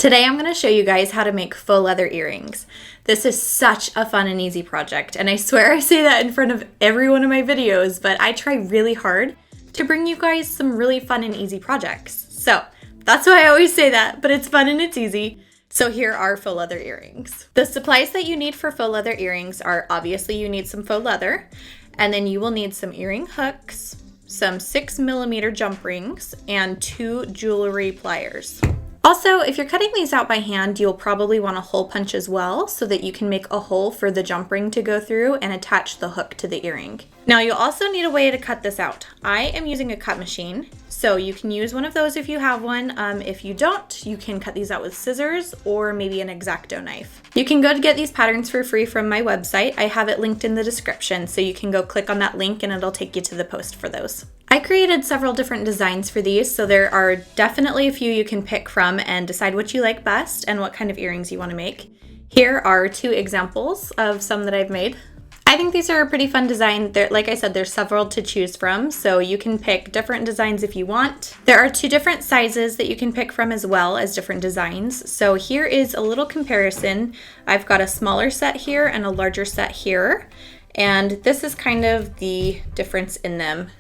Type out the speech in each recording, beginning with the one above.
Today I'm going to show you guys how to make faux leather earrings. This is such a fun and easy project, and I swear I say that in front of every one of my videos, but I try really hard to bring you guys some really fun and easy projects. So that's why I always say that, but it's fun and it's easy. So here are faux leather earrings. The supplies that you need for faux leather earrings are obviously you need some faux leather, and then you will need some earring hooks, some 6mm jump rings, and 2 jewelry pliers. Also, if you're cutting these out by hand, you'll probably want a hole punch as well so that you can make a hole for the jump ring to go through and attach the hook to the earring. Now you'll also need a way to cut this out. I am using a cut machine, so you can use one of those if you have one. If you don't, you can cut these out with scissors or maybe an X-Acto knife. You can go to get these patterns for free from my website. I have it linked in the description, so you can go click on that link and it'll take you to the post for those. I created several different designs for these, so there are definitely a few you can pick from and decide what you like best and what kind of earrings you want to make. Here are 2 examples of some that I've made. I think these are a pretty fun design. Like I said, there's several to choose from, so you can pick different designs if you want. There are 2 different sizes that you can pick from as well as different designs. So here is a little comparison. I've got a smaller set here and a larger set here, and this is kind of the difference in them.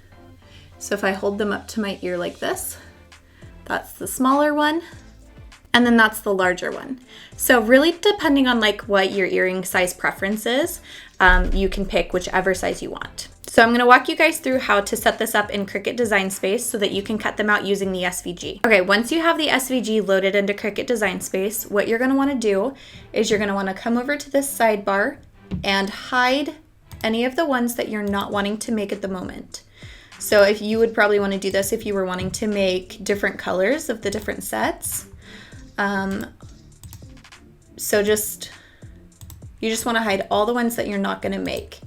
So if I hold them up to my ear like this, that's the smaller one, and then that's the larger one. So really depending on like what your earring size preference is, you can pick whichever size you want. So I'm gonna walk you guys through how to set this up in Cricut Design Space so that you can cut them out using the SVG. Okay, once you have the SVG loaded into Cricut Design Space, what you're gonna wanna do is you're gonna wanna come over to this sidebar and hide any of the ones that you're not wanting to make at the moment. So if you would probably want to do this if you were wanting to make different colors of the different sets. You just want to hide all the ones that you're not going to make.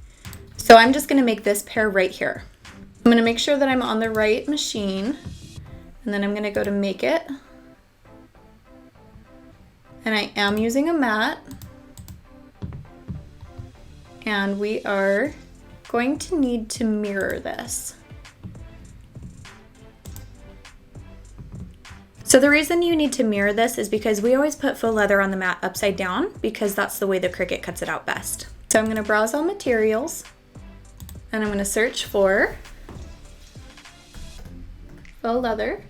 So I'm just going to make this pair right here. I'm going to make sure that I'm on the right machine, and then I'm going to go to make it. And I am using a mat. And we are going to need to mirror this. So the reason you need to mirror this is because we always put faux leather on the mat upside down because that's the way the Cricut cuts it out best. So I'm going to browse all materials and I'm going to search for faux leather.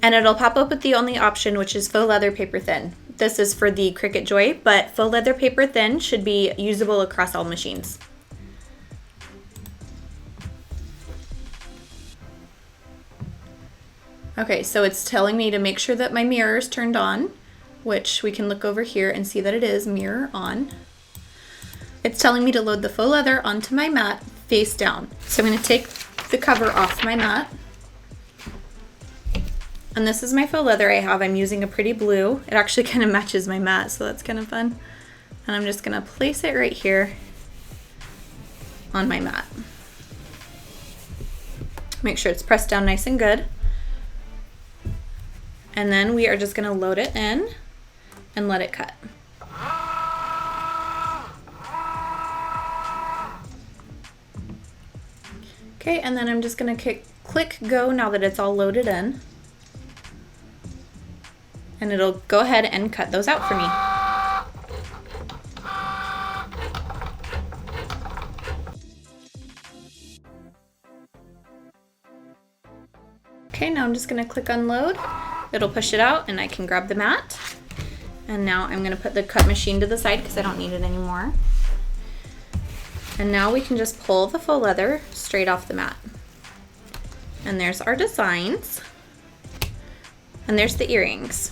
And it'll pop up with the only option, which is faux leather paper thin. This is for the Cricut Joy, but faux leather paper thin should be usable across all machines. Okay, so it's telling me to make sure that my mirror is turned on, which we can look over here and see that it is mirror on. It's telling me to load the faux leather onto my mat face down. So I'm going to take the cover off my mat. And this is my faux leather I have. I'm using a pretty blue. It actually kind of matches my mat, so that's kind of fun. And I'm just going to place it right here on my mat. Make sure it's pressed down nice and good. And then we are just going to load it in and let it cut. Okay, and then I'm just going to click go now that it's all loaded in. And it'll go ahead and cut those out for me. Okay, now I'm just going to click unload. It'll push it out and I can grab the mat. And now I'm going to put the cut machine to the side because I don't need it anymore. And now we can just pull the faux leather straight off the mat. And there's our designs. And there's the earrings.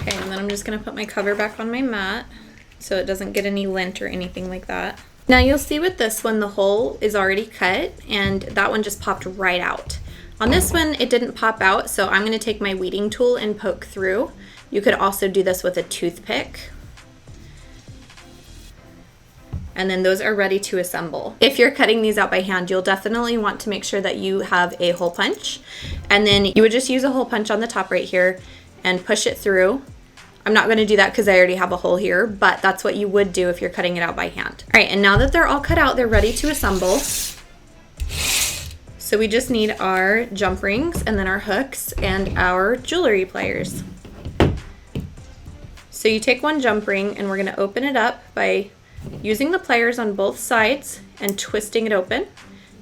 Okay, and then I'm just going to put my cover back on my mat so it doesn't get any lint or anything like that. Now you'll see with this one the hole is already cut and that one just popped right out. On this one it didn't pop out, so I'm going to take my weeding tool and poke through. You could also do this with a toothpick. And then those are ready to assemble. If you're cutting these out by hand, you'll definitely want to make sure that you have a hole punch. And then you would just use a hole punch on the top right here and push it through. I'm not going to do that because I already have a hole here, but that's what you would do if you're cutting it out by hand. All right, and now that they're all cut out, they're ready to assemble. So we just need our jump rings and then our hooks and our jewelry pliers. So you take one jump ring and we're going to open it up by using the pliers on both sides and twisting it open.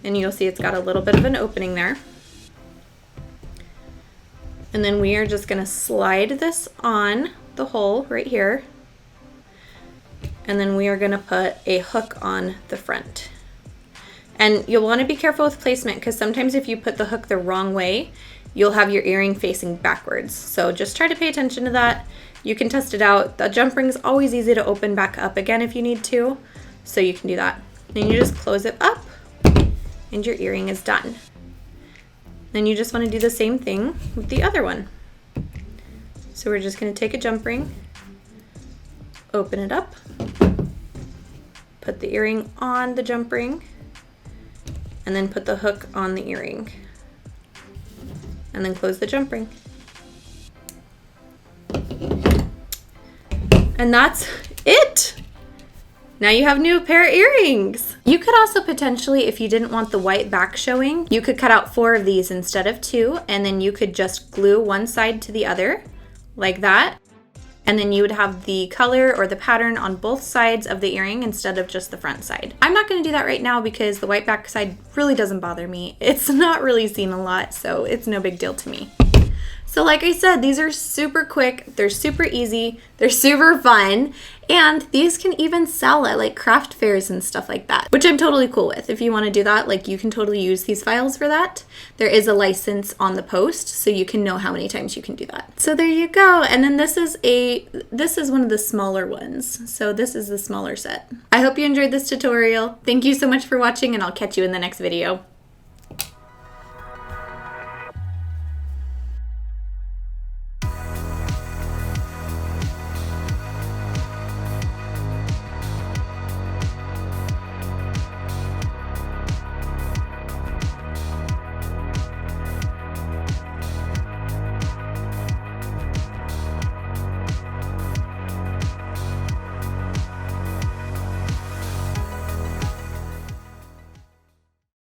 And you'll see it's got a little bit of an opening there. And then we are just going to slide this on the hole right here. And then we are going to put a hook on the front. And you'll want to be careful with placement because sometimes if you put the hook the wrong way, you'll have your earring facing backwards. So just try to pay attention to that. You can test it out. The jump ring is always easy to open back up again if you need to. So you can do that. Then you just close it up and your earring is done. Then you just want to do the same thing with the other one. So we're just going to take a jump ring, open it up, put the earring on the jump ring, and then put the hook on the earring. And then close the jump ring. And that's it. Now you have a new pair of earrings. You could also potentially, if you didn't want the white back showing, you could cut out 4 of these instead of 2, and then you could just glue one side to the other like that. And then you would have the color or the pattern on both sides of the earring instead of just the front side. I'm not gonna do that right now because the white back side really doesn't bother me. It's not really seen a lot, so it's no big deal to me. So like I said, these are super quick, they're super easy, they're super fun, and these can even sell at like craft fairs and stuff like that, which I'm totally cool with. If you want to do that, like you can totally use these files for that. There is a license on the post, so you can know how many times you can do that. So there you go. And then this is one of the smaller ones. So this is the smaller set. I hope you enjoyed this tutorial. Thank you so much for watching, and I'll catch you in the next video.